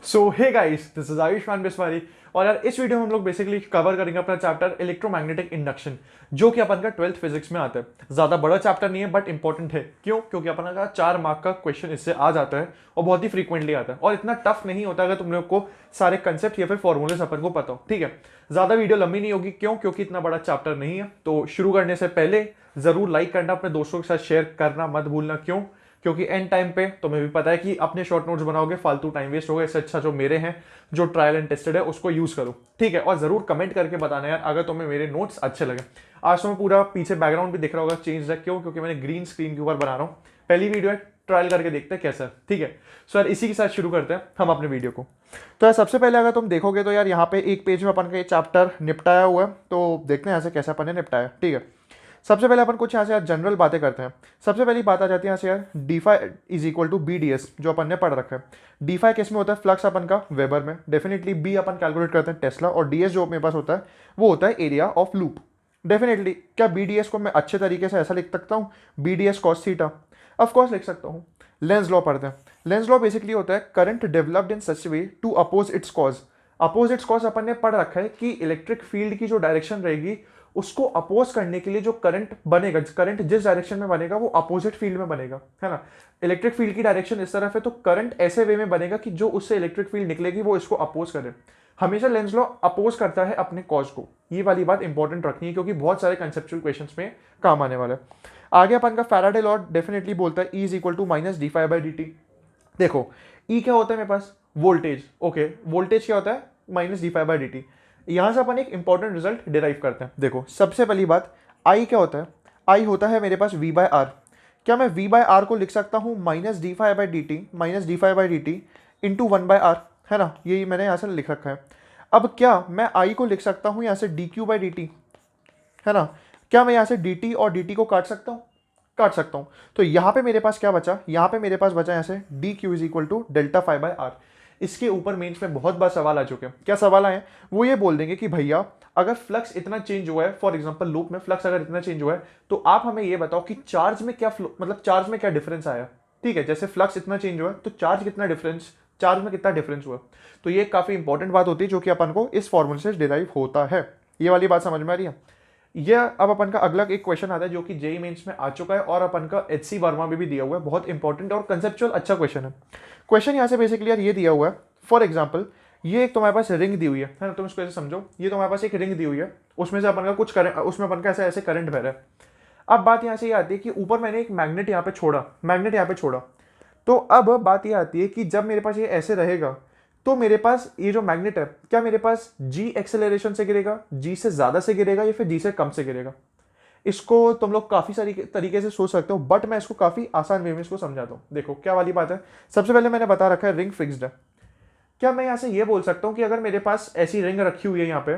So hey guys, this is Ayushman Biswari. और यार इस वीडियो में हम लोग बेसिकली कवर करेंगे अपना चैप्टर इलेक्ट्रोमैग्नेटिक इंडक्शन, जो कि अपन का 12th फिजिक्स में आता है। ज्यादा बड़ा चैप्टर नहीं है बट इंपॉर्टेंट है। क्यों? क्योंकि अपन का 4 मार्क का क्वेश्चन इससे आ जाता है और बहुत ही फ्रीक्वेंटली आता है और इतना टफ नहीं होता अगर तुम लोग को सारे कंसेप्ट या फिर फॉर्मूलेस अपन को पता हो। ठीक है, ज्यादा वीडियो लंबी नहीं होगी। क्यों? क्योंकि इतना बड़ा चैप्टर नहीं है। तो शुरू करने से पहले जरूर लाइक करना, अपने दोस्तों के साथ शेयर करना मत भूलना। क्यों? क्योंकि एंड टाइम पे तुम्हें भी पता है कि अपने शॉर्ट नोट्स बनाओगे फालतू टाइम वेस्ट होगा। इससे अच्छा जो मेरे हैं, जो ट्रायल एंड टेस्टेड है, उसको यूज करो। ठीक है, और जरूर कमेंट करके बताना यार अगर तुम्हें मेरे नोट्स अच्छे लगे। आज तुम्हें पूरा पीछे बैकग्राउंड भी दिख रहा होगा चेंज है। क्यों? क्योंकि मैंने ग्रीन स्क्रीन के ऊपर बना रहा हूँ। पहली वीडियो है, ट्रायल करके देखते हैं कैसा है। ठीक है, सो यार इसी के साथ शुरू करते हैं हम अपने वीडियो को। तो यार सबसे पहले अगर तुम देखोगे तो यार यहाँ पे एक पेज में अपन का ये चैप्टर निपटाया हुआ है। तो देखते हैं यहाँ से कैसे अपन ने निपटाया। ठीक है, सबसे पहले अपन कुछ यहाँ से यार जनरल बातें करते हैं। सबसे पहली बात आ जाती है यहाँ से यार d phi is equal to b d s, जो अपन ने पढ़ रखा है। डी फाई किस में होता है? फ्लक्स अपन का वेबर में। डेफिनेटली बी अपन कैलकुलेट करते हैं टेस्ला, और डी एस जो मेरे पास होता है वो होता है एरिया ऑफ लूप। डेफिनेटली क्या बी डी एस को मैं अच्छे तरीके से ऐसा लिख सकता हूँ, b d s cos theta? Of course लिख सकता हूँ। लेंस लॉ पढ़ते हैं। लेंस लॉ बेसिकली होता है current developed in such way to oppose its cause. Oppose its cause अपन ने पढ़ रखा है कि इलेक्ट्रिक फील्ड की जो डायरेक्शन रहेगी उसको अपोज करने के लिए जो करंट बनेगा, करंट जिस डायरेक्शन में बनेगा वो अपोजिट फील्ड में बनेगा, है ना। इलेक्ट्रिक फील्ड की डायरेक्शन इस तरफ है तो करंट ऐसे वे में बनेगा कि जो उससे इलेक्ट्रिक फील्ड निकलेगी वो इसको अपोज करे। हमेशा लेंस लॉ अपोज करता है अपने कॉज को। ये वाली बात इंपॉर्टेंट रखनी है क्योंकि बहुत सारे कंसेप्चुअल क्वेश्चंस में काम आने वाला है। आगे अपन का फैराडे लॉ डेफिनेटली बोलता है E is equal to minus d phi by D t. देखो E क्या होता है मेरे पास? वोल्टेज। ओके, वोल्टेज क्या होता है? Minus d phi by D t. यहां से अपन एक इंपॉर्टेंट रिजल्ट डिराइव करते हैं। देखो सबसे पहली बात, आई क्या होता है? आई होता है मेरे पास वी बाय आर। क्या मैं वी बाय आर को लिख सकता हूँ minus d phi by D t, minus d phi by D t into one by r, है ना। यही मैंने यहाँ से लिख रखा है। अब क्या मैं आई को लिख सकता हूँ यहाँ से d Q by D T, है ना। क्या मैं यहाँ से डी टी और डी टी को काट सकता हूँ? काट सकता हूँ। तो यहाँ पे मेरे पास क्या बचा? यहाँ पे मेरे पास बचा यहाँ से d q is equal to delta five by r. इसके ऊपर मेंस में बहुत बार सवाल आ चुके हैं। क्या सवाल आए? वो ये बोल देंगे कि भैया अगर फ्लक्स इतना चेंज हुआ है, फॉर एग्जांपल लूप में फ्लक्स अगर इतना चेंज हुआ है, तो आप हमें ये बताओ कि चार्ज में क्या मतलब चार्ज में क्या डिफरेंस आया। ठीक है, जैसे फ्लक्स इतना चेंज हुआ है तो चार्ज कितना डिफरेंस, चार्ज में कितना डिफरेंस हुआ। तो ये काफी इंपॉर्टेंट बात होती है जो कि अपन को इस फॉर्मूले से डिराइव होता है। ये वाली बात समझ में आ रही है? ये अब अपन का अगला एक क्वेश्चन आता है जो कि जेई मेंस में आ चुका है और अपन का एचसी वर्मा में भी दिया हुआ है। बहुत इंपॉर्टेंट और कंसेप्चुअल अच्छा क्वेश्चन है। क्वेश्चन यहाँ से बेसिकली यार ये दिया हुआ है, फॉर एग्जाम्पल ये एक तुम्हारे पास रिंग दी हुई है ना। तुम इसको ऐसे समझो, ये तुम्हारे पास एक रिंग दी हुई है, उसमें से अपन का कुछ करंट, उसमें अपन का ऐसे ऐसे करंट बह रहा है। अब बात यहाँ से ये आती है कि ऊपर मैंने एक मैग्नेट यहाँ पे छोड़ा, मैग्नेट यहाँ पे छोड़ा। तो अब बात ये आती है कि जब मेरे पास ये ऐसे रहेगा तो मेरे पास ये जो मैग्नेट है, क्या मेरे पास जी एक्सेलरेशन से गिरेगा, जी से ज्यादा से गिरेगा, या फिर जी से कम से गिरेगा? इसको तुम लोग काफी सारी तरीके से सोच सकते हो बट मैं इसको काफी आसान वे में इसको समझाता हूँ। देखो क्या वाली बात है। सबसे पहले मैंने बता रखा है रिंग फिक्स्ड है। क्या मैं यहाँ से ये बोल सकता हूँ कि अगर मेरे पास ऐसी रिंग रखी हुई है यहाँ पे,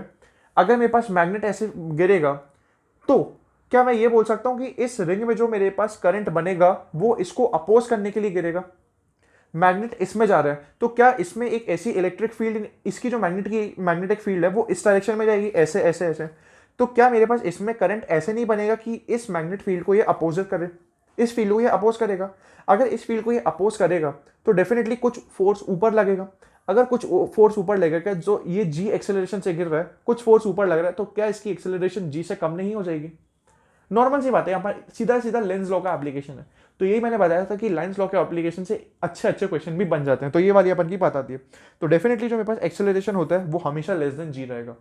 अगर मेरे पास मैग्नेट ऐसे गिरेगा तो क्या मैं ये बोल सकता हूँ कि इस रिंग में जो मेरे पास करंट बनेगा वो इसको अपोज करने के लिए गिरेगा? मैग्नेट इसमें जा रहा है तो क्या इसमें एक ऐसी इलेक्ट्रिक फील्ड, इसकी जो मैग्नेटिक फील्ड है वो इस डायरेक्शन में जाएगी, ऐसे ऐसे ऐसे। तो क्या मेरे पास इसमें करंट ऐसे नहीं बनेगा कि इस मैग्नेट फील्ड को ये अपोजिट करे, इस फील्ड को ये अपोज करेगा? अगर इस फील्ड को ये अपोज करेगा तो डेफिनेटली कुछ फोर्स ऊपर लगेगा। अगर कुछ फोर्स ऊपर लगेगा, जो ये जी एक्सेलरेशन से गिर रहा है, कुछ फोर्स ऊपर लग रहा है, तो क्या इसकी एक्सेलरेशन जी से कम नहीं हो जाएगी? नॉर्मल सी बात है, यहाँ पर सीधा सीधा लेंस लॉ का एप्लीकेशन है। तो यही मैंने बताया था कि लेंस लॉ के एप्लीकेशन से अच्छे अच्छे क्वेश्चन भी बन जाते हैं। तो ये वाली अपन की बात आती है। तो डेफिनेटली जो मेरे पास एक्सेलरेशन होता है वो हमेशा लेस देन जी रहेगा।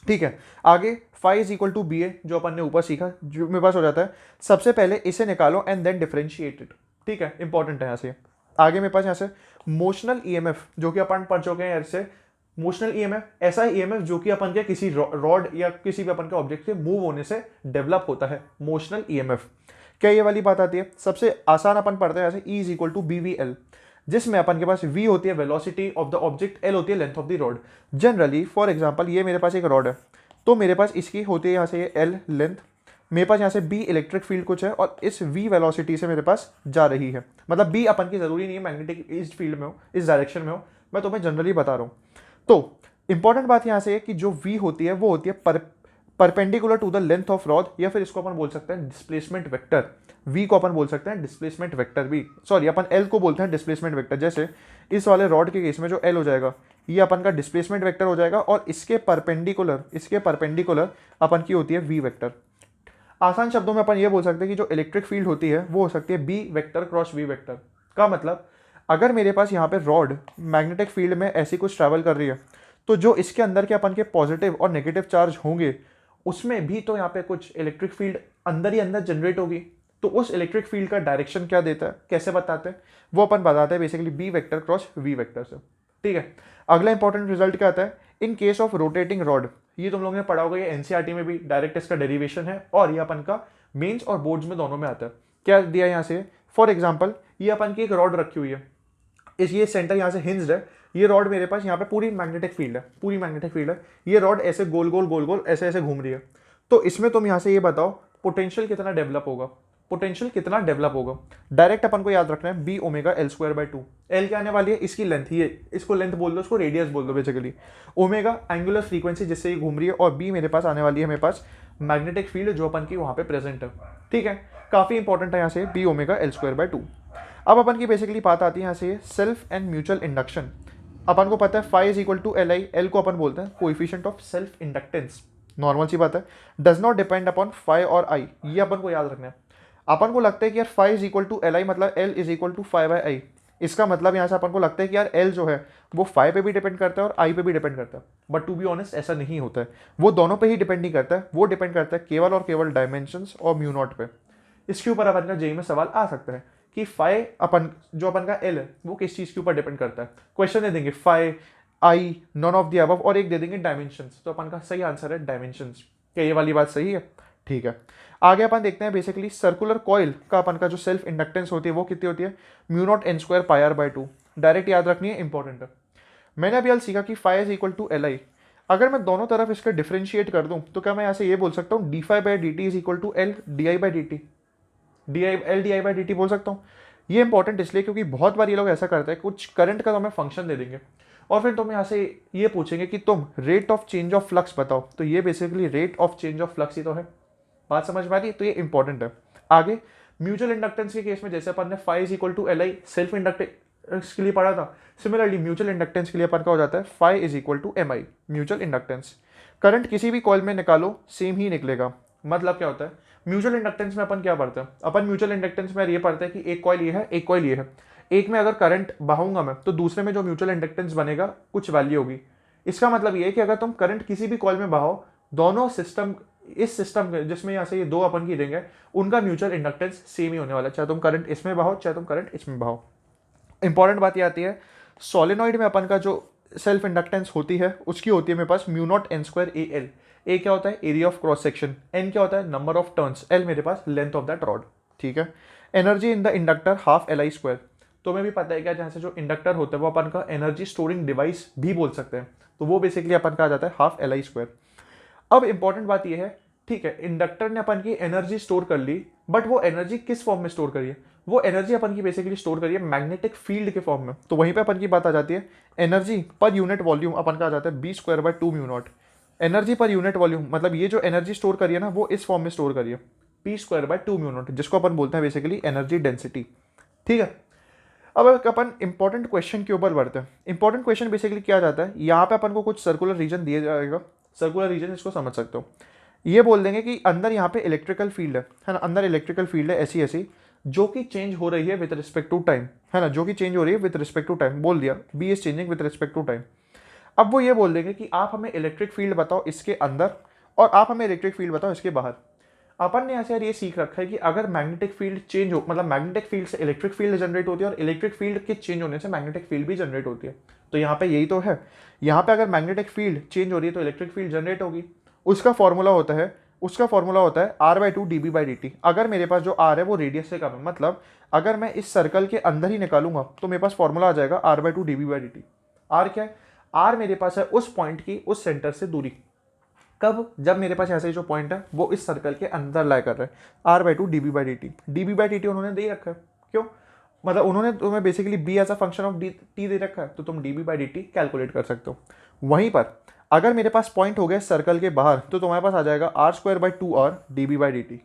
ठीक है, आगे phi is equal to B A, जो अपन ने ऊपर सीखा, जो मेरे पास हो जाता है। सबसे पहले इसे निकालो एंड देन डिफरेंशिएट इट। ठीक है, इंपॉर्टेंट है यहाँ से। आगे मेरे पास यहाँ से मोशनल ईएमएफ, जो कि अपन पढ़ चुके हैं ऐसे। मोशनल ईएमएफ ऐसा ईएमएफ जो कि अपन के किसी रॉड या किसी भी अपन के ऑब्जेक्ट के मूव होने से डेवलप होता है, मोशनल ईएमएफ। क्या ये वाली बात आती है? सबसे आसान अपन पढ़ते हैं ऐसे, E is equal to b v l, जिसमें अपन के पास v होती है velocity of the object, l होती है length of the rod. Generally for example ये मेरे पास एक रॉड है तो मेरे पास इसकी होती है यहाँ से ये l लेंथ, मेरे पास यहाँ से b इलेक्ट्रिक फील्ड कुछ है और इस v वेलोसिटी से मेरे पास जा रही है। मतलब b अपन की जरूरी नहीं है मैग्नेटिक इस फील्ड में हो, इस डायरेक्शन में हो, मैं तुम्हें जनरली बता रहा हूँ। तो इंपॉर्टेंट बात यहाँ से है कि जो v होती है वो होती है perpendicular to the length of rod, या फिर इसको अपन बोल सकते हैं डिस्प्लेसमेंट वेक्टर। v को अपन बोल सकते हैं डिस्प्लेसमेंट वेक्टर भी, सॉरी अपन l को बोलते हैं डिस्प्लेसमेंट वेक्टर। जैसे इस वाले रॉड के केस में जो l हो जाएगा ये अपन का डिस्प्लेसमेंट वेक्टर हो जाएगा, और इसके परपेंडिकुलर अपन की होती है v वेक्टर। आसान शब्दों में अपन ये बोल सकते हैं कि जो इलेक्ट्रिक फील्ड होती है वो हो सकती है b vector cross v vector. का मतलब अगर मेरे पास यहाँ पे रॉड मैग्नेटिक फील्ड में ऐसी कुछ ट्रैवल कर रही है, तो जो इसके अंदर के अपन के पॉजिटिव और नेगेटिव चार्ज होंगे उसमें भी तो यहाँ पे कुछ इलेक्ट्रिक फील्ड अंदर ही अंदर जनरेट होगी। तो उस इलेक्ट्रिक फील्ड का डायरेक्शन क्या देता है, कैसे बताते हैं, वो अपन बताते हैं basically b vector cross v vector से। ठीक है, अगला इंपॉर्टेंट रिजल्ट क्या आता है, in case of rotating rod. ये तुम लोगों ने पढ़ा होगा, ये एनसीईआरटी में भी डायरेक्ट इसका डेरिवेशन है, और ये अपन का मेंस और बोर्ड्स में दोनों में आता है। क्या दिया यहाँ से, फॉर एग्जाम्पल ये अपन की एक रॉड रखी हुई है, इस ये सेंटर यहाँ से हिंज्ड है, ये रॉड मेरे पास यहाँ पे पूरी मैग्नेटिक फील्ड है, ये रॉड ऐसे गोल गोल ऐसे ऐसे घूम रही है। तो इसमें तुम यहाँ से ये बताओ पोटेंशियल कितना डेवलप होगा, डायरेक्ट अपन को याद रखना है b omega l square by 2। L क्या आने वाली है, इसकी लेंथ, ये इसको लेंथ बोल दो, इसको रेडियस बोल दो बेसिकली। ओमेगा एंगुलर फ्रीक्वेंसी जिससे ये घूम रही है, और बी मेरे पास आने वाली है मेरे पास मैग्नेटिक फील्ड जो अपन की वहाँ पे प्रेजेंट है। ठीक है, काफी इंपॉर्टेंट है यहाँ से b omega l square by 2। अब अपन की बेसिकली बात आती है यहाँ से सेल्फ एंड म्यूचुअल इंडक्शन। अपन को पता है phi is equal to L I, L को अपन बोलते हैं coefficient of self inductance, normal सी बात है, does not depend upon phi और आई, ये अपन को याद रखना है। अपन को लगता है कि यार phi is equal to L I मतलब L is equal to phi by I, इसका मतलब यहाँ से अपन को लगता है कि यार एल जो है वो फाई पे भी डिपेंड करता है और आई पे भी डिपेंड करता है, बट टू बी ऑनेस्ट ऐसा नहीं होता है, वो दोनों पे ही डिपेंड नहीं करता है, वो डिपेंड करता है केवल और केवल डायमेंशंस और म्यू नॉट पे। इसके ऊपर अपन का जेई में सवाल आ सकता है कि फाई अपन जो अपन का एल है वो किस चीज़ के ऊपर डिपेंड करता है। क्वेश्चन दे देंगे phi i none of the above, और एक दे देंगे डायमेंशंस, तो अपन का सही आंसर है डायमेंशंस। क्या ये वाली बात सही है? ठीक है, आगे अपन देखते हैं बेसिकली सर्कुलर कॉइल का अपन का जो सेल्फ इंडक्टेंस होती है वो कितनी होती है, mu not an square pi r by 2। Direct याद रखनी है, इंपॉर्टेंट है। मैंने अभी हाल सीखा कि phi is equal to L i, अगर मैं दोनों तरफ इसका डिफरेंशिएट कर दूं तो क्या मैं यहाँ से ये बोल सकता हूँ d phi by D t is equal to l d i by D t, l d i by D t बोल सकता हूँ। ये इंपॉर्टेंट इसलिए क्योंकि बहुत बार ये लोग ऐसा करते हैं, कुछ करंट का तो हमें फंक्शन दे देंगे और फिर तुम यहाँ से ये पूछेंगे कि तुम rate of change of flux बताओ, तो ये basically rate of change of flux ही तो है। बात समझ में आ रही है? तो ये इंपॉर्टेंट है। आगे म्यूचुअल इंडक्टेंस के केस में जैसे अपन ने phi is equal to L i self inductance के लिए पढ़ा था, सिमिलरली म्यूचुअल इंडक्टेंस के लिए अपन का हो जाता है phi is equal to m i mutual inductance. Current किसी भी कॉइल में निकालो सेम ही निकलेगा। मतलब क्या होता है, म्यूचुअल इंडक्टेंस में अपन क्या पढ़ते हैं, अपन म्यूचुअल इंडक्टेंस में ये पढ़ते हैं कि एक कॉइल ये है, एक कॉइल ये है, एक में अगर करंट बहाऊंगा मैं तो दूसरे में जो म्यूचुअल इंडक्टेंस बनेगा कुछ वैल्यू होगी। इसका मतलब ये है कि अगर तुम करंट किसी भी कॉइल में बहाओ, दोनों सिस्टम, इस सिस्टम जिसमें यहाँ से ये दो अपन की देंगे उनका म्यूचुअल इंडक्टेंस सेम ही होने वाला है, चाहे तुम करंट इसमें बहाओ चाहे तुम करंट इसमें बहाओ। इंपॉर्टेंट बात ये आती है, सोलेनॉइड में अपन का जो सेल्फ इंडक्टेंस होती है उसकी होती है मेरे पास mu not an square A L. A क्या होता है, area of cross section, N क्या होता है, नंबर ऑफ टर्न्स, एल मेरे पास लेंथ ऑफ दैट रॉड। ठीक है, energy in the inductor half L I square. तो मैं भी पता है क्या, जहाँ से जो इंडक्टर होता है वो अपन का एनर्जी स्टोरिंग डिवाइस भी बोल सकते हैं, तो वो बेसिकली अपन का आ जाता है हाफ एल आई स्क्वायर। अब इंपॉर्टेंट बात ये है, ठीक है, इंडक्टर ने अपन की एनर्जी स्टोर कर ली, बट वो एनर्जी किस फॉर्म में स्टोर करिए, वो एनर्जी अपन की बेसिकली स्टोर करिए मैग्नेटिक फील्ड के फॉर्म में। तो वहीं पे अपन की बात आ जाती है एनर्जी पर यूनिट वॉल्यूम, अपन का आ जाता है b square by 2 mu naught. Energy पर यूनिट वॉल्यूम मतलब ये जो एनर्जी स्टोर करिए ना वो इस फॉर्म में स्टोर करिए P square by 2 mu not, जिसको अपन बोलते हैं बेसिकली एनर्जी डेंसिटी। ठीक है, अब अपन इंपॉर्टेंट क्वेश्चन के ऊपर बढ़ते हैं। इंपॉर्टेंट क्वेश्चन बेसिकली क्या जाता है, यहाँ पे अपन को कुछ सर्कुलर रीजन दिया जाएगा, सर्कुलर रीजन इसको समझ सकते हो। ये बोल देंगे कि अंदर यहाँ पे इलेक्ट्रिकल फील्ड है ना, अंदर इलेक्ट्रिकल फील्ड है ऐसी ऐसी जो कि चेंज हो रही है विद रिस्पेक्ट टू टाइम, है ना, जो कि चेंज हो रही है विद रिस्पेक्ट टू टाइम, बोल दिया b is changing with respect to time. अब वो ये बोल देंगे कि आप हमें इलेक्ट्रिक फील्ड बताओ इसके अंदर और आप हमें इलेक्ट्रिक फील्ड बताओ इसके बाहर। अपन ने ऐसे यार ये सीख रखा है कि अगर मैग्नेटिक फील्ड चेंज हो, मतलब मैग्नेटिक फील्ड से इलेक्ट्रिक फील्ड जनरेट होती है और इलेक्ट्रिक फील्ड के चेंज होने से मैग्नेटिक फील्ड भी जनरेट होती है। तो यहाँ पे यही तो है, यहाँ पे अगर मैग्नेटिक फील्ड चेंज हो रही है तो इलेक्ट्रिक फील्ड जनरेट होगी। उसका फॉर्मूला होता है are by 2 D B by D t. अगर मेरे पास जो आर है वो रेडियस से कम है, मतलब अगर मैं इस सर्कल के अंदर ही निकालूंगा तो मेरे पास फॉर्मूला आ जाएगा r by 2 D B by D t. R क्या है, आर मेरे पास है उस पॉइंट की, उस सेंटर से दूरी। कब, जब मेरे पास ऐसे जो पॉइंट है वो इस सर्कल के अंदर लाई कर रहा है। Are by 2 D B by D T, D B by D T उन्होंने दे रखा है, क्यों, मतलब उन्होंने तुम्हें basically B as a function of D T दे रखा है, तो तुम D B by D T calculate कर सकते हो। वहीं पर अगर मेरे पास पॉइंट हो गया सर्कल के बाहर तो तुम्हारे पास आ जाएगा r square by 2 r d B by D t.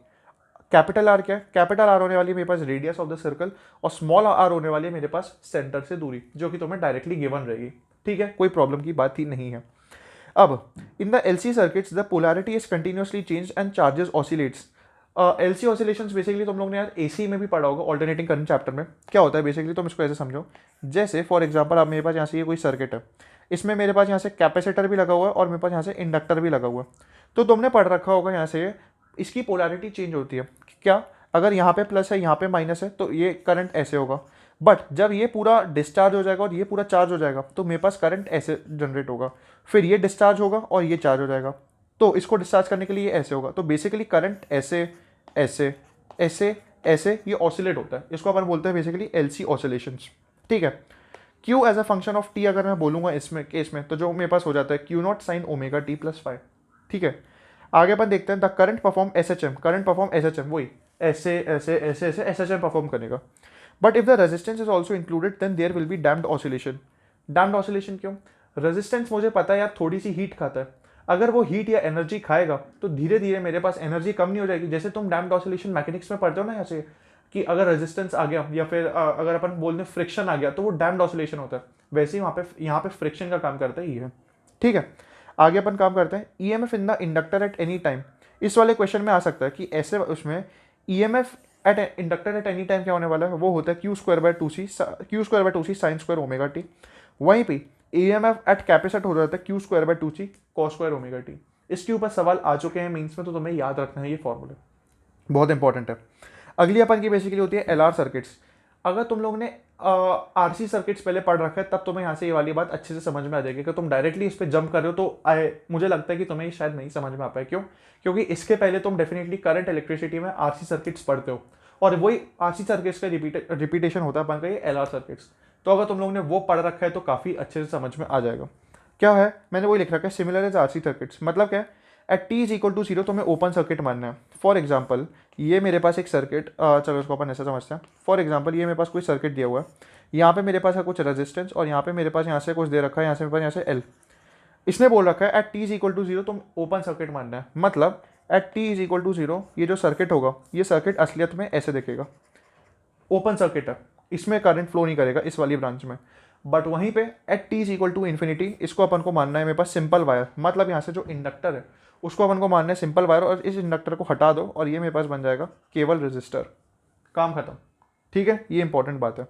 Capital r क्या है, कैपिटल आर होने वाली है मेरे पास रेडियस ऑफ द सर्कल, और स्मॉल आर होने वाली है मेरे पास सेंटर से दूरी, जो कि तुम्हें डायरेक्टली गिवन रहेगी। ठीक है, कोई प्रॉब्लम की बात ही नहीं है। अब in the LC circuits the polarity is continuously change and charges oscillates. LC oscillations basically तुम लोग ने यार एसी में भी पढ़ा होगा, ऑल्टरनेटिंग करंट चैप्टर में। क्या होता है बेसिकली, तुम इसको ऐसे समझो, जैसे फॉर एग्जांपल अब मेरे पास यहाँ से ये कोई सर्किट है, इसमें मेरे पास यहाँ से कैपेसिटर भी लगा हुआ है और मेरे पास यहाँ से इंडक्टर भी लगा हुआ है। तो तुमने पढ़ रखा होगा यहाँ से इसकी पोलैरिटी चेंज होती है। क्या, अगर यहाँ पे प्लस है यहाँ पे माइनस है तो ये करंट ऐसे होगा, बट जब ये पूरा डिस्चार्ज हो जाएगा और ये पूरा चार्ज हो जाएगा तो मेरे पास करंट ऐसे जनरेट होगा, फिर ये डिस्चार्ज होगा और ये चार्ज हो जाएगा, तो इसको डिस्चार्ज करने के लिए ऐसे होगा। तो बेसिकली करंट ऐसे ऐसे ऐसे ऐसे ये ऑसिलेट होता है, इसको अपन बोलते हैं बेसिकली एलसी ऑसिलेशंस। ठीक है, q as a function of t अगर मैं बोलूँगा इसमें केस में, तो जो मेरे पास हो जाता है q naught sine omega t plus 5। ठीक है, आगे अपन देखते हैं the current perform S H M, current perform S H M, वही ऐसे ऐसे ऐसे ऐसे एस एच एम परफॉर्म करेगा। But if the resistance is also included then there will be damped oscillation. Damped oscillation क्यों, रेजिस्टेंस मुझे पता है यार थोड़ी सी हीट खाता है, अगर वो हीट या एनर्जी खाएगा तो धीरे धीरे मेरे पास एनर्जी कम नहीं हो जाएगी। जैसे तुम डैम्प्ड ऑसिलेशन मैकेनिक्स में पढ़ते हो ना ऐसे, कि अगर रेजिस्टेंस आ गया या फिर अगर अपन बोलते हैं फ्रिक्शन आ गया तो वो डैम्प्ड ऑसिलेशन होता है, वैसे ही वहाँ पे यहाँ पे फ्रिक्शन का काम करता है ये। ठीक है, आगे अपन काम करते हैं EMF in the inductor at any time. इस वाले क्वेश्चन में आ सकता है कि ऐसे उसमें EMF at inductor at any time क्या होने वाला है, वो होता है q square by two c sine square omega t. वहीं पे ईएमएफ एट कैपेसिटर हो जाता है q square by two c cos square omega t. इसके ऊपर सवाल आ चुके हैं मीन्स में, तो तुम्हें याद रखना है ये फॉर्मूले, बहुत इंपॉर्टेंट है। अगली अपन की बेसिकली होती है एलआर सर्किट्स। अगर तुम लोग ने आरसी सर्किट्स पहले पढ़ रखा है तब तुम्हें यहाँ से ये वाली बात अच्छे से समझ में आ जाएगी। कि तुम डायरेक्टली इस पर जंप कर रहे हो तो मुझे लगता है कि तुम्हें शायद नहीं समझ में आ पाए। क्यों, क्योंकि इसके पहले तुम डेफिनेटली करंट इलेक्ट्रिसिटी में आरसी सर्किट्स पढ़ते हो, और वही आरसी सर्किट्स का रिपीटेशन होता है अपन का ये एलआर सर्किट्स। तो अगर तुम लोग ने वो पढ़ रखा है तो काफ़ी अच्छे से समझ में आ जाएगा। क्या है, मैंने वही लिख रखा है सिमिलर एज आरसी सर्किट्स। मतलब क्या है, at t is equal to 0 तुम्हें ओपन सर्किट मानना है। फॉर एग्जाम्पल ये मेरे पास एक सर्किट, चलो इसको अपन ऐसा समझते हैं। फॉर एग्जाम्पल ये मेरे पास कोई सर्किट दिया हुआ है, यहाँ पे मेरे पास है कुछ रेजिस्टेंस और यहाँ पे मेरे पास यहाँ से कुछ दे रखा है, यहाँ से मेरे पास यहाँ से एल। इसने बोल रखा है at t is equal to 0 तुम ओपन सर्किट मानना है। मतलब at t is equal to 0 ये जो सर्किट होगा, ये सर्किट असलियत में ऐसे दिखेगा, ओपन सर्किट है, इसमें करंट फ्लो नहीं करेगा इस वाली ब्रांच में। बट वहीं पे at t is equal to infinity इसको अपन को मानना है मेरे पास सिंपल वायर। मतलब यहाँ से जो इंडक्टर है उसको अपन को मानना है सिंपल वायर, और इस इंडक्टर को हटा दो और ये मेरे पास बन जाएगा केवल रेजिस्टर, काम खत्म। ठीक है, ये इंपॉर्टेंट बात है।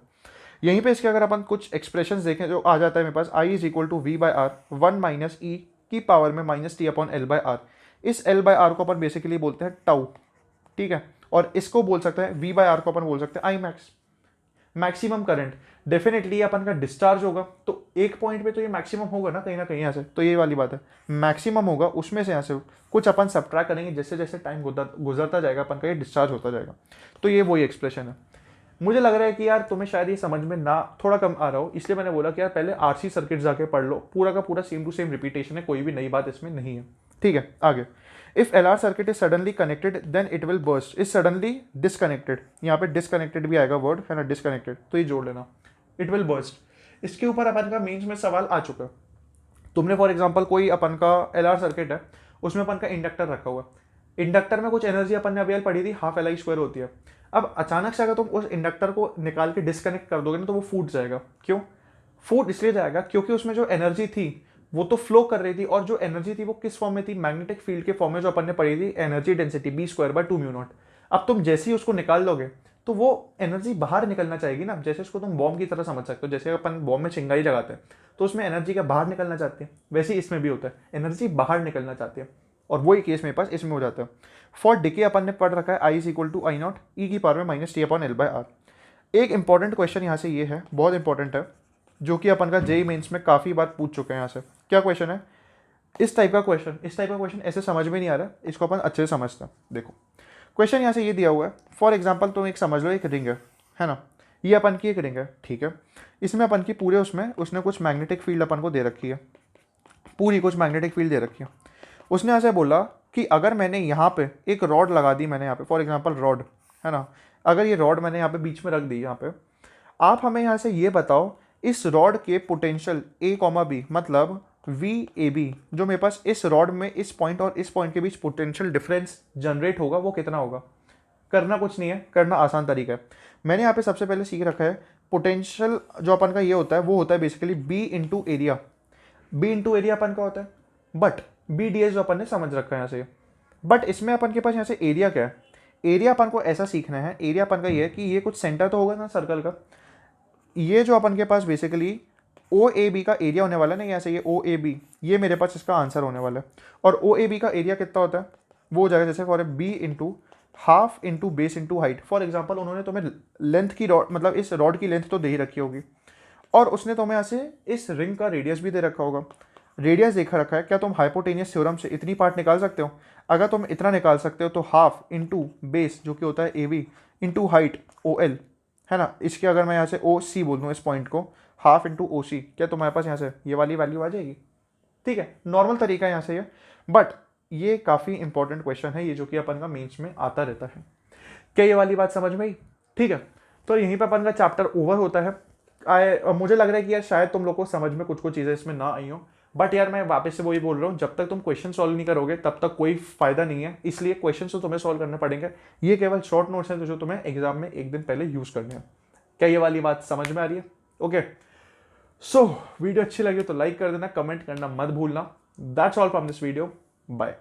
यहीं पे इसके अगर अपन कुछ एक्सप्रेशंस देखें जो आ जाता है मेरे पास, I is equal to V by R 1 minus E की पावर में minus T upon L by R. इस एल बाई आर को अपन बेसिकली बोलते हैं टाउ। ठीक है, और इसको बोल सकते हैं वी बाई आर को अपन बोल सकते हैं I max, maximum current. Definitely अपन का डिस्चार्ज होगा तो एक पॉइंट पे तो ये मैक्सिमम होगा ना कहीं यहाँ से, तो ये वाली बात है मैक्सिमम होगा, उसमें से यहाँ से कुछ अपन सब्ट्रैक्ट करेंगे, जैसे जैसे टाइम गुजरता जाएगा अपन का ये डिस्चार्ज होता जाएगा। तो ये वही एक्सप्रेशन है। मुझे लग रहा है कि यार तुम्हें शायद ये समझ में ना थोड़ा कम आ रहा हो, इसलिए मैंने बोला कि यार पहले आरसी सर्किट जाके पढ़ लो, पूरा का पूरा सेम टू सेम रिपीटेशन है, कोई भी नई बात इसमें नहीं है। ठीक है, आगे if l r circuit is suddenly connected then it will burst, is suddenly disconnected, यहाँ पे डिसकनेक्टेड भी आएगा वर्ड है ना, डिसकनेक्टेड, तो ये जोड़ लेना, इट विल बर्स्ट। इसके ऊपर अपन का मेंस में सवाल आ चुका है। तुमने फॉर एग्जांपल कोई अपन का एल आर सर्किट है, उसमें अपन का इंडक्टर रखा हुआ है, इंडक्टर में कुछ एनर्जी अपन ने अभी पढ़ी थी हाफ एल आई स्क्वायर होती है। अब अचानक से अगर तुम उस इंडक्टर को निकाल के डिसकनेक्ट कर दोगे ना तो वो फूट जाएगा। क्यों फूट इसलिए जाएगा, क्योंकि उसमें जो एनर्जी थी वो तो फ्लो कर रही थी, और जो एनर्जी थी वो किस फॉर्म में थी, मैग्नेटिक फील्ड के फॉर्म में, जो अपन ने पढ़ी थी energy density b square by 2 mu naught. अब तुम जैसे ही उसको निकाल दोगे तो वो एनर्जी बाहर निकलना चाहेगी ना, जैसे इसको तुम बॉम्ब की तरह समझ सकते हो, जैसे अपन बॉम्ब में चिंगारी लगाते हैं तो उसमें एनर्जी का बाहर निकलना चाहती है, वैसे ही इसमें भी होता है, एनर्जी बाहर निकलना चाहती है, और वही केस मेरे पास इसमें हो जाता है। फॉर डिके अपन ने पढ़ रखा है I is equal to I not E की पावर में minus T upon L by R. एक इंपॉर्टेंट क्वेश्चन यहाँ से ये है, बहुत इंपॉर्टेंट है, जो कि अपन का जेई मेंस में काफ़ी बार पूछ चुके हैं। यहाँ से क्या क्वेश्चन है, इस टाइप का क्वेश्चन ऐसे समझ में नहीं आ रहा, इसको अपन अच्छे से समझते हैं। देखो क्वेश्चन यहाँ से ये दिया हुआ है, फॉर एग्जाम्पल तुम एक समझ लो, एक रिंग है ना, ये अपन की एक रिंग है। ठीक है, इसमें अपन की पूरे उसमें उसने कुछ मैग्नेटिक फील्ड अपन को दे रखी है, पूरी कुछ मैग्नेटिक फील्ड दे रखी है। उसने ऐसे बोला कि अगर मैंने यहाँ पे एक रॉड लगा दी, मैंने यहाँ पे फॉर एग्जांपल रॉड है ना, अगर ये रॉड मैंने यहाँ पे बीच में रख दी, यहाँ पे आप हमें यहाँ से ये बताओ इस रॉड के पोटेंशियल ए कॉमा बी, मतलब वी ए बी, जो मेरे पास इस रॉड में इस पॉइंट और इस पॉइंट के बीच पोटेंशियल डिफरेंस जनरेट होगा वो कितना होगा। करना कुछ नहीं है, करना आसान तरीका है। मैंने यहाँ पे सबसे पहले सीख रखा है पोटेंशियल जो अपन का ये होता है वो होता है basically B into area. B into area अपन का होता है, बट बी डी एस जो अपन ने समझ रखा है यहाँ से। बट इसमें अपन के पास यहाँ से एरिया क्या है, एरिया अपन को ऐसा सीखना है, एरिया अपन का ये है कि ये कुछ सेंटर तो होगा ना सर्कल का, ये जो अपन के पास बेसिकली ओ ए बी का एरिया होने वाला है ना, यहाँ से ये ओ ए बी, ये मेरे पास इसका आंसर होने वाला है। और ओ ए बी का एरिया कितना होता है, वो हो जाएगा जैसे for a b into half into base into height. For example उन्होंने तुम्हें लेंथ की रॉड, मतलब इस रॉड की लेंथ तो दे ही रखी होगी, और उसने तुम्हें यहाँ से इस रिंग का रेडियस भी दे रखा होगा। रेडियस देखा रखा है, क्या तुम हाइपोटेनियस थ्योरम से इतनी पार्ट निकाल सकते हो? अगर तुम इतना निकाल सकते हो तो हाफ इंटू बेस जो कि होता है a b into height o l, है ना। इसके अगर मैं यहाँ से ओ सी बोल दूँ इस पॉइंट को, हाफ इंटू ओ सी, क्या तुम्हारे पास यहाँ से ये वाली वैल्यू आ जाएगी? ठीक है, नॉर्मल तरीका है यहाँ से ये, बट ये काफ़ी इंपॉर्टेंट क्वेश्चन है ये, जो कि अपन का मेंस में आता रहता है। क्या ये वाली बात समझ में आई? ठीक है, तो यहीं पर अपन का चैप्टर ओवर होता है। मुझे लग रहा है कि यार शायद तुम लोग को समझ में कुछ चीज़ें इसमें ना आई हो, बट यार मैं वापस से वही बोल रहा हूँ, जब तक तुम क्वेश्चन सॉल्व नहीं करोगे तब तक कोई फायदा नहीं है। इसलिए क्वेश्चन तो तुम्हें सॉल्व करने पड़ेंगे, ये केवल शॉर्ट नोट्स हैं जो तुम्हें एग्जाम में एक दिन पहले यूज करने हैं। क्या ये वाली बात समझ में आ रही है? ओके, सो वीडियो अच्छी लगी तो लाइक कर देना, कमेंट करना मत भूलना। That's all from this video, bye.